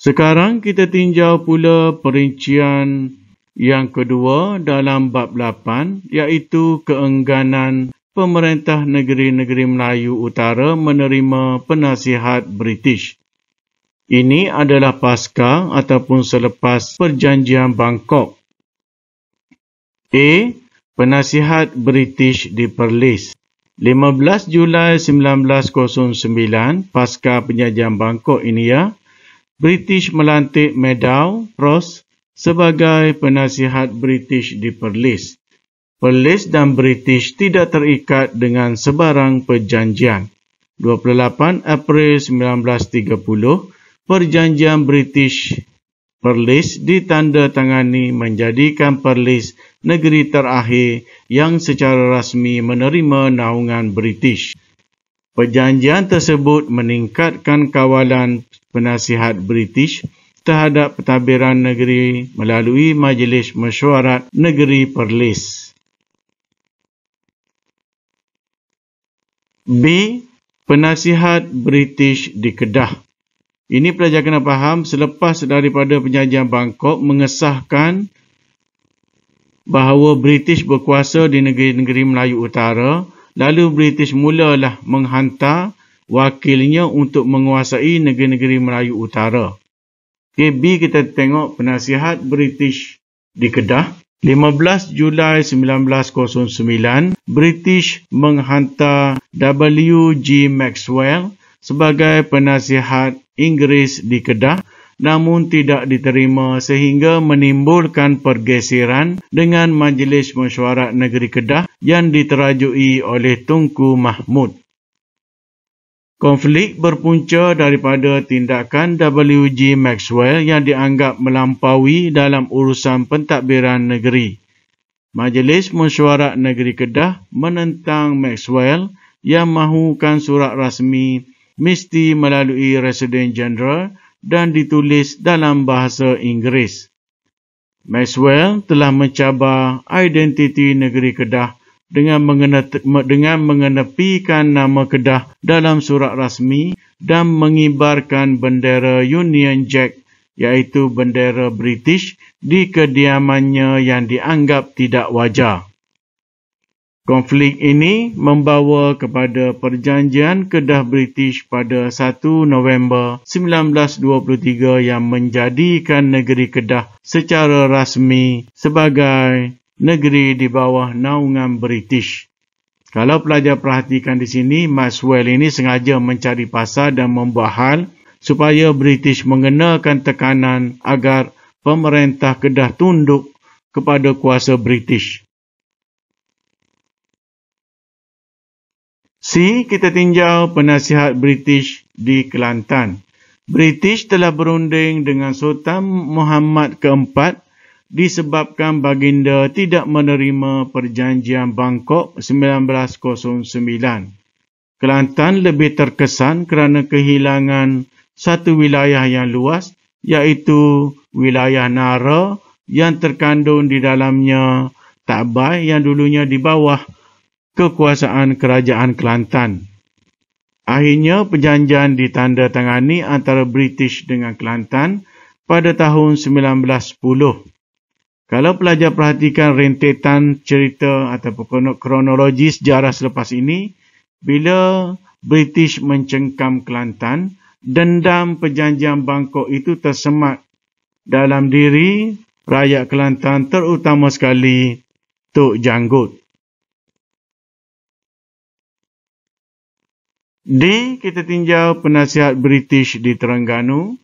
Sekarang kita tinjau pula perincian yang kedua dalam bab 8, iaitu keengganan pemerintah negeri-negeri Melayu Utara menerima penasihat British. Ini adalah pasca ataupun selepas Perjanjian Bangkok. A. Penasihat British di Perlis. 15 Julai 1909, pasca Perjanjian Bangkok ini British melantik Meadow Ross sebagai penasihat British di Perlis. Perlis dan British tidak terikat dengan sebarang perjanjian. 28 April 1930, Perjanjian British Perlis ditandatangani menjadikan Perlis negeri terakhir yang secara rasmi menerima naungan British. Perjanjian tersebut meningkatkan kawalan penasihat British terhadap pentadbiran negeri melalui Majlis Mesyuarat Negeri Perlis. B. Penasihat British di Kedah. Ini pelajar kena faham selepas daripada Perjanjian Bangkok mengesahkan bahawa British berkuasa di negeri-negeri Melayu Utara, lalu British mulalah menghantar wakilnya untuk menguasai negeri-negeri Melayu Utara. Okay, B kita tengok penasihat British di Kedah. 15 Julai 1909, British menghantar W.G. Maxwell sebagai penasihat Inggeris di Kedah, namun tidak diterima sehingga menimbulkan pergeseran dengan Majlis Mesyuarat Negeri Kedah yang diterajui oleh Tunku Mahmud. Konflik berpunca daripada tindakan W.G. Maxwell yang dianggap melampaui dalam urusan pentadbiran negeri. Majlis Mesyuarat Negeri Kedah menentang Maxwell yang mahukan surat rasmi mesti melalui Residen Jeneral dan ditulis dalam bahasa Inggeris. Maxwell telah mencabar identiti negeri Kedah dengan mengenepikan nama Kedah dalam surat rasmi dan mengibarkan bendera Union Jack, iaitu bendera British, di kediamannya yang dianggap tidak wajar. Konflik ini membawa kepada Perjanjian Kedah British pada 1 November 1923 yang menjadikan negeri Kedah secara rasmi sebagai negeri di bawah naungan British. Kalau pelajar perhatikan di sini, Maxwell ini sengaja mencari pasal dan membuat hal supaya British mengenakan tekanan agar pemerintah Kedah tunduk kepada kuasa British. C. Kita tinjau penasihat British di Kelantan. British telah berunding dengan Sultan Muhammad keempat disebabkan baginda tidak menerima Perjanjian Bangkok 1909. Kelantan lebih terkesan kerana kehilangan satu wilayah yang luas, iaitu wilayah Nara yang terkandung di dalamnya Tabai yang dulunya di bawah kekuasaan Kerajaan Kelantan. Akhirnya perjanjian ditandatangani antara British dengan Kelantan pada tahun 1910. Kalau pelajar perhatikan rentetan cerita ataupun kronologi sejarah selepas ini, bila British mencengkam Kelantan, dendam Perjanjian Bangkok itu tersemat dalam diri rakyat Kelantan, terutama sekali Tok Janggut. D. Kita tinjau penasihat British di Terengganu.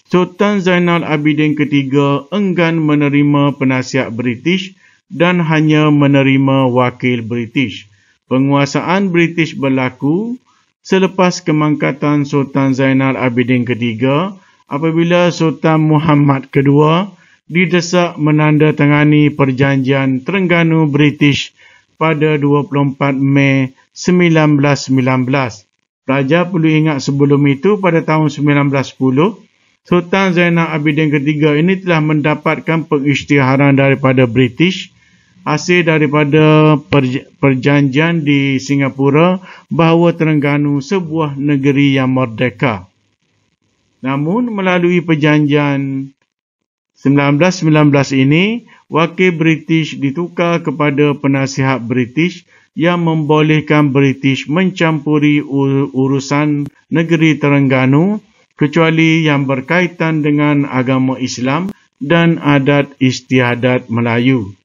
Sultan Zainal Abidin ketiga enggan menerima penasihat British dan hanya menerima wakil British. Penguasaan British berlaku selepas kemangkatan Sultan Zainal Abidin ketiga apabila Sultan Muhammad kedua didesak menandatangani Perjanjian Terengganu British pada 24 Mei 1919. Pelajar perlu ingat sebelum itu pada tahun 1910, Sultan Zainal Abidin ketiga ini telah mendapatkan pengisytiharan daripada British hasil daripada perjanjian di Singapura bahawa Terengganu sebuah negeri yang merdeka. Namun melalui perjanjian 1919 ini, wakil British ditukar kepada penasihat British yang membolehkan British mencampuri urusan negeri Terengganu kecuali yang berkaitan dengan agama Islam dan adat istiadat Melayu.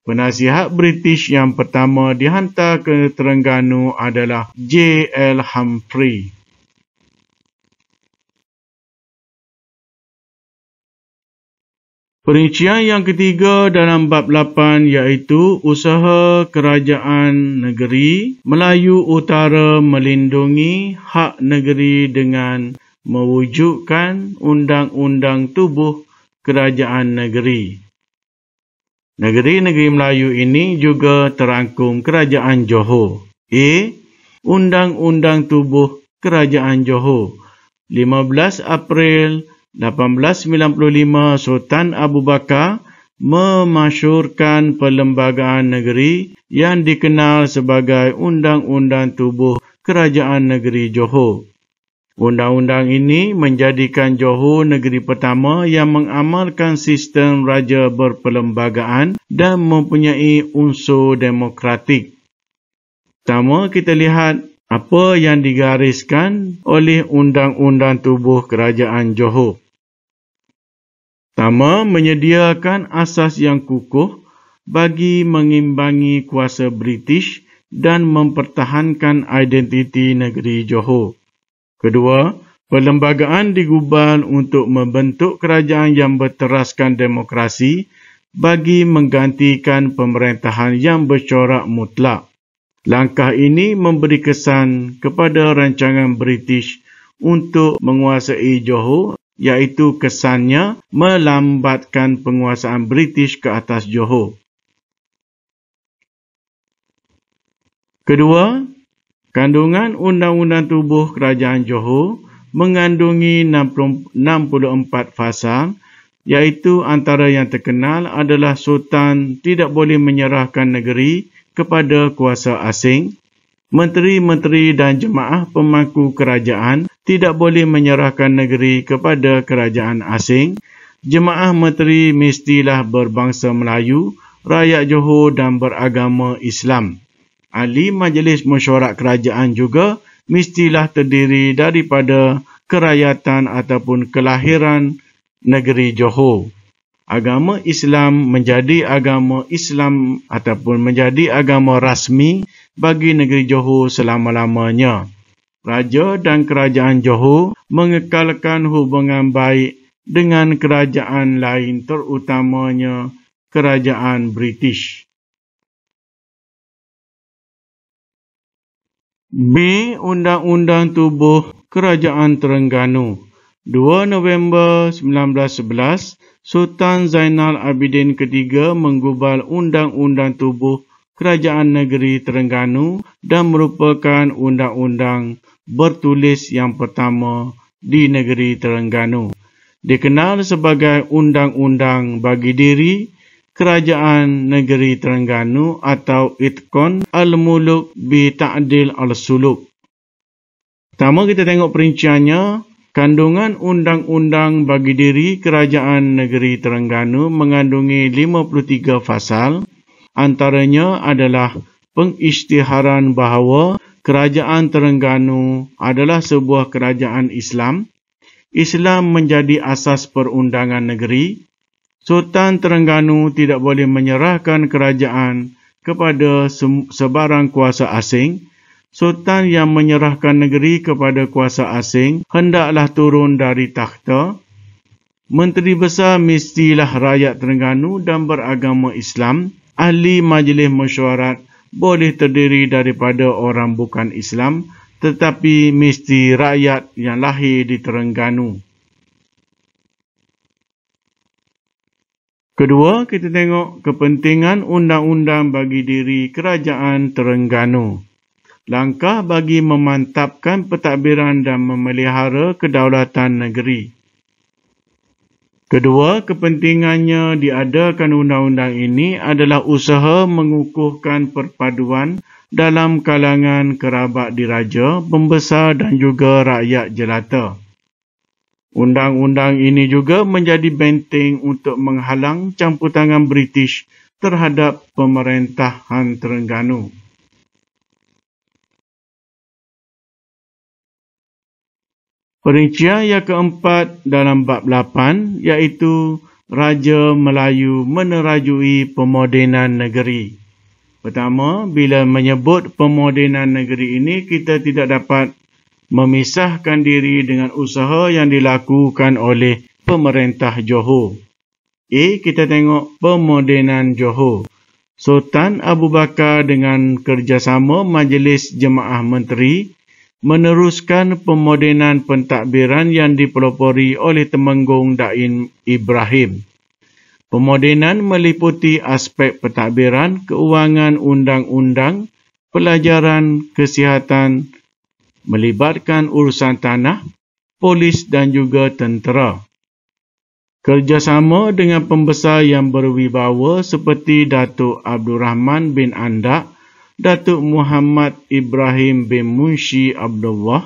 Penasihat British yang pertama dihantar ke Terengganu adalah J.L. Humphrey. Perincian yang ketiga dalam bab 8 iaitu usaha kerajaan negeri Melayu Utara melindungi hak negeri dengan mewujudkan undang-undang tubuh kerajaan negeri. Negeri-negeri Melayu ini juga terangkum Kerajaan Johor. A. Undang-undang tubuh Kerajaan Johor 15 April 1895, Sultan Abu Bakar memasyurkan perlembagaan negeri yang dikenal sebagai Undang-Undang Tubuh Kerajaan Negeri Johor. Undang-undang ini menjadikan Johor negeri pertama yang mengamalkan sistem raja berperlembagaan dan mempunyai unsur demokratik. Pertama, kita lihat apa yang digariskan oleh Undang-Undang Tubuh Kerajaan Johor. Pertama, menyediakan asas yang kukuh bagi mengimbangi kuasa British dan mempertahankan identiti negeri Johor. Kedua, perlembagaan digubal untuk membentuk kerajaan yang berteraskan demokrasi bagi menggantikan pemerintahan yang bercorak mutlak. Langkah ini memberi kesan kepada rancangan British untuk menguasai Johor, iaitu kesannya melambatkan penguasaan British ke atas Johor. Kedua, kandungan Undang-Undang Tubuh Kerajaan Johor mengandungi 64 fasal, iaitu antara yang terkenal adalah Sultan tidak boleh menyerahkan negeri kepada kuasa asing. Menteri-menteri dan jemaah pemangku kerajaan tidak boleh menyerahkan negeri kepada kerajaan asing. Jemaah menteri mestilah berbangsa Melayu, rakyat Johor dan beragama Islam. Ahli Majlis Mesyuarat Kerajaan juga mestilah terdiri daripada kerakyatan ataupun kelahiran negeri Johor. Agama Islam menjadi agama Islam ataupun menjadi agama rasmi bagi negeri Johor selama-lamanya. Raja dan kerajaan Johor mengekalkan hubungan baik dengan kerajaan lain, terutamanya kerajaan British. B. Undang-Undang Tubuh Kerajaan Terengganu 2 November 1911, Sultan Zainal Abidin III menggubal Undang-Undang Tubuh Kerajaan Negeri Terengganu dan merupakan undang-undang bertulis yang pertama di negeri Terengganu. Dikenal sebagai Undang-Undang Bagi Diri Kerajaan Negeri Terengganu atau Itqan Al-Muluk bi Ta'dil Al-Suluk. Pertama kita tengok perinciannya. Kandungan Undang-Undang Bagi Diri Kerajaan Negeri Terengganu mengandungi 53 fasal. Antaranya adalah pengisytiharan bahawa Kerajaan Terengganu adalah sebuah kerajaan Islam. Islam menjadi asas perundangan negeri. Sultan Terengganu tidak boleh menyerahkan kerajaan kepada sebarang kuasa asing. Sultan yang menyerahkan negeri kepada kuasa asing hendaklah turun dari takhta. Menteri besar mestilah rakyat Terengganu dan beragama Islam. Ahli Majlis Mesyuarat boleh terdiri daripada orang bukan Islam, tetapi mesti rakyat yang lahir di Terengganu. Kedua, kita tengok kepentingan Undang-Undang Bagi Diri Kerajaan Terengganu. Langkah bagi memantapkan pentadbiran dan memelihara kedaulatan negeri. Kedua, kepentingannya diadakan undang-undang ini adalah usaha mengukuhkan perpaduan dalam kalangan kerabat diraja, pembesar dan juga rakyat jelata. Undang-undang ini juga menjadi benteng untuk menghalang campur tangan British terhadap pemerintahan Terengganu. Perincian yang keempat dalam bab 8 iaitu Raja Melayu menerajui pemodenan negeri. Pertama, bila menyebut pemodenan negeri ini, kita tidak dapat memisahkan diri dengan usaha yang dilakukan oleh pemerintah Johor. Kita tengok pemodenan Johor. Sultan Abu Bakar dengan kerjasama Majlis Jemaah Menteri meneruskan pemodenan pentadbiran yang dipelopori oleh Temenggung Dain Ibrahim. Pemodenan meliputi aspek pentadbiran, keuangan, undang-undang, pelajaran, kesihatan, melibatkan urusan tanah, polis dan juga tentera. Kerjasama dengan pembesar yang berwibawa seperti Datuk Abdul Rahman bin Andak, Datuk Muhammad Ibrahim bin Munshi Abdullah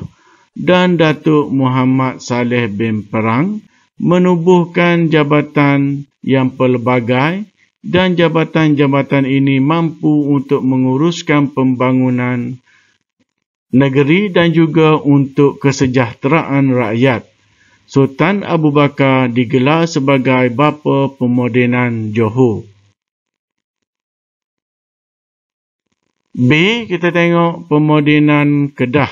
dan Datuk Muhammad Saleh bin Perang menubuhkan jabatan yang pelbagai dan jabatan-jabatan ini mampu untuk menguruskan pembangunan negeri dan juga untuk kesejahteraan rakyat. Sultan Abu Bakar digelar sebagai bapa pemodenan Johor. B, kita tengok pemodenan Kedah.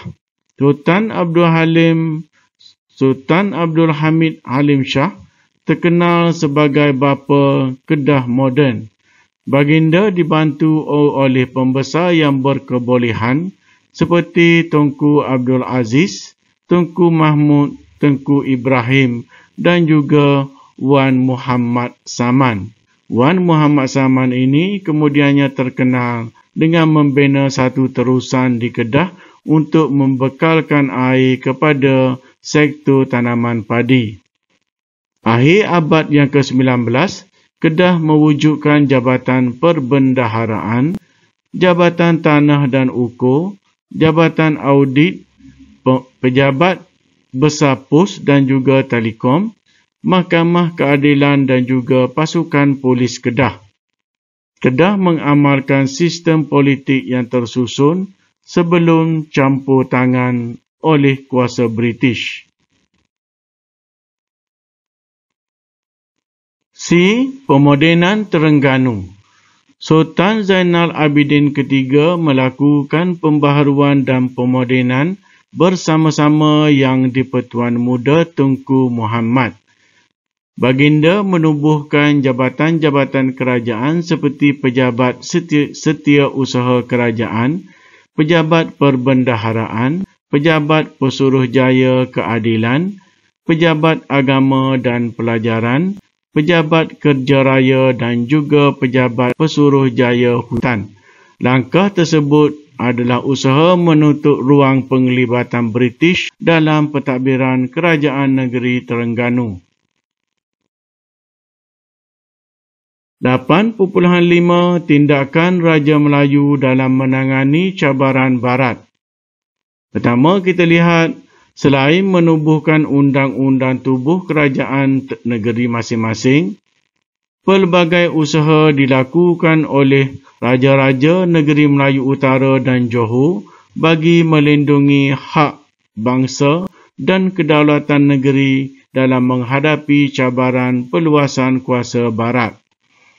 Sultan Abdul Hamid Halim Shah terkenal sebagai bapa Kedah moden. Baginda dibantu oleh pembesar yang berkebolehan seperti Tunku Abdul Aziz, Tunku Mahmud, Tunku Ibrahim dan juga Wan Muhammad Saman. Wan Muhammad Saman ini kemudiannya terkenal dengan membina satu terusan di Kedah untuk membekalkan air kepada sektor tanaman padi. Akhir abad yang ke-19, Kedah mewujudkan Jabatan Perbendaharaan, Jabatan Tanah dan Ukur, Jabatan Audit, Pejabat Besar Pos dan juga Telekom, Mahkamah Keadilan dan juga Pasukan Polis Kedah. Kedah mengamalkan sistem politik yang tersusun sebelum campur tangan oleh kuasa British. C. Pemodenan Terengganu. Sultan Zainal Abidin III melakukan pembaharuan dan pemodenan bersama-sama yang di-Pertuan Muda Tunku Muhammad. Baginda menubuhkan jabatan-jabatan kerajaan seperti Pejabat Setiausaha Kerajaan, Pejabat Perbendaharaan, Pejabat Pesuruhjaya Keadilan, Pejabat Agama dan Pelajaran, Pejabat Kerja Raya dan juga Pejabat Pesuruhjaya Hutan. Langkah tersebut adalah usaha menutup ruang penglibatan British dalam pentadbiran kerajaan negeri Terengganu. 8.5 Tindakan Raja Melayu dalam menangani cabaran Barat. Pertama, kita lihat selain menubuhkan undang-undang tubuh kerajaan negeri masing-masing, pelbagai usaha dilakukan oleh raja-raja negeri Melayu Utara dan Johor bagi melindungi hak bangsa dan kedaulatan negeri dalam menghadapi cabaran perluasan kuasa Barat.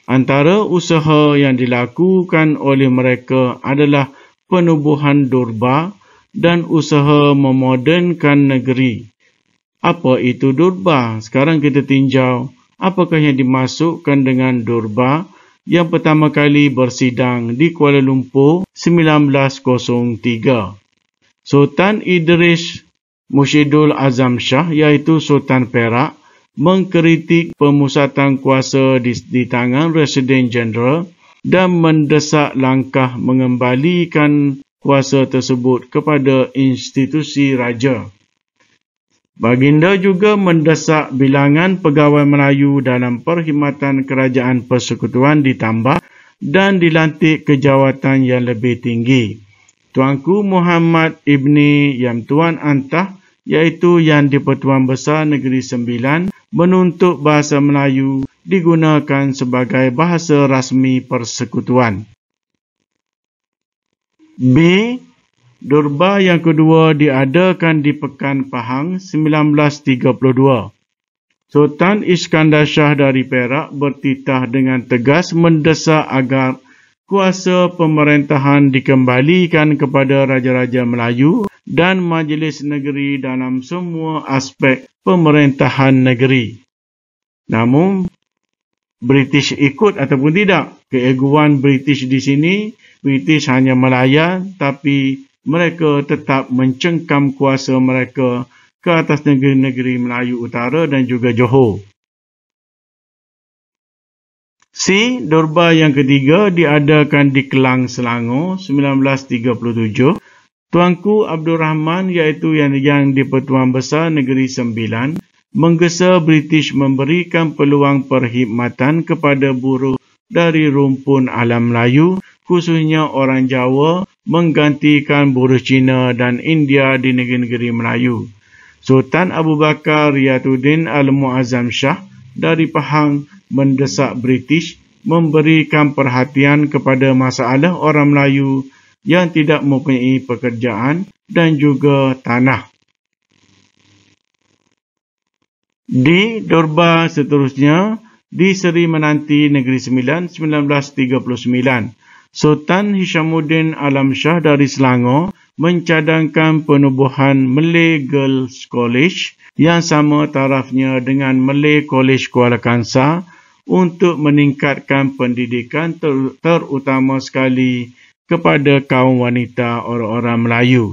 Antara usaha yang dilakukan oleh mereka adalah penubuhan Durbar dan usaha memodernkan negeri. Apa itu Durbar? Sekarang kita tinjau apakah yang dimasukkan dengan Durbar yang pertama kali bersidang di Kuala Lumpur 1903. Sultan Idris Mushidul Azam Shah iaitu Sultan Perak mengkritik pemusatan kuasa di tangan Residen Jeneral dan mendesak langkah mengembalikan kuasa tersebut kepada institusi raja. Baginda juga mendesak bilangan pegawai Melayu dalam Perkhidmatan Kerajaan Persekutuan ditambah dan dilantik ke jawatan yang lebih tinggi. Tuanku Muhammad Ibni Yam Tuan Antah iaitu Yang di-Pertuan Besar Negeri Sembilan menuntut bahasa Melayu digunakan sebagai bahasa rasmi persekutuan. B. Durba yang kedua diadakan di Pekan Pahang 1932. Sultan Iskandar Shah dari Perak bertitah dengan tegas mendesak agar kuasa pemerintahan dikembalikan kepada Raja-Raja Melayu dan Majlis Negeri dalam semua aspek pemerintahan negeri. Namun, British ikut ataupun tidak. Keegoan British di sini, British hanya melayan, tapi mereka tetap mencengkam kuasa mereka ke atas negeri-negeri Melayu Utara dan juga Johor. C. Durba yang ketiga diadakan di Kelang, Selangor 1937. Tuanku Abdul Rahman iaitu Yang di-Pertuan Besar Negeri Sembilan menggesa British memberikan peluang perkhidmatan kepada buruh dari rumpun alam Melayu, khususnya orang Jawa, menggantikan buruh Cina dan India di negeri-negeri Melayu. Sultan Abu Bakar Riyatuddin Al-Muazzam Shah dari Pahang mendesak British memberikan perhatian kepada masalah orang Melayu yang tidak mempunyai pekerjaan dan juga tanah. D. Durba seterusnya di Seri Menanti Negeri Sembilan 1939. Sultan Hishamuddin Alam Shah dari Selangor mencadangkan penubuhan Malay Girls College yang sama tarafnya dengan Malay College Kuala Kangsar untuk meningkatkan pendidikan terutama sekali kepada kaum wanita orang-orang Melayu.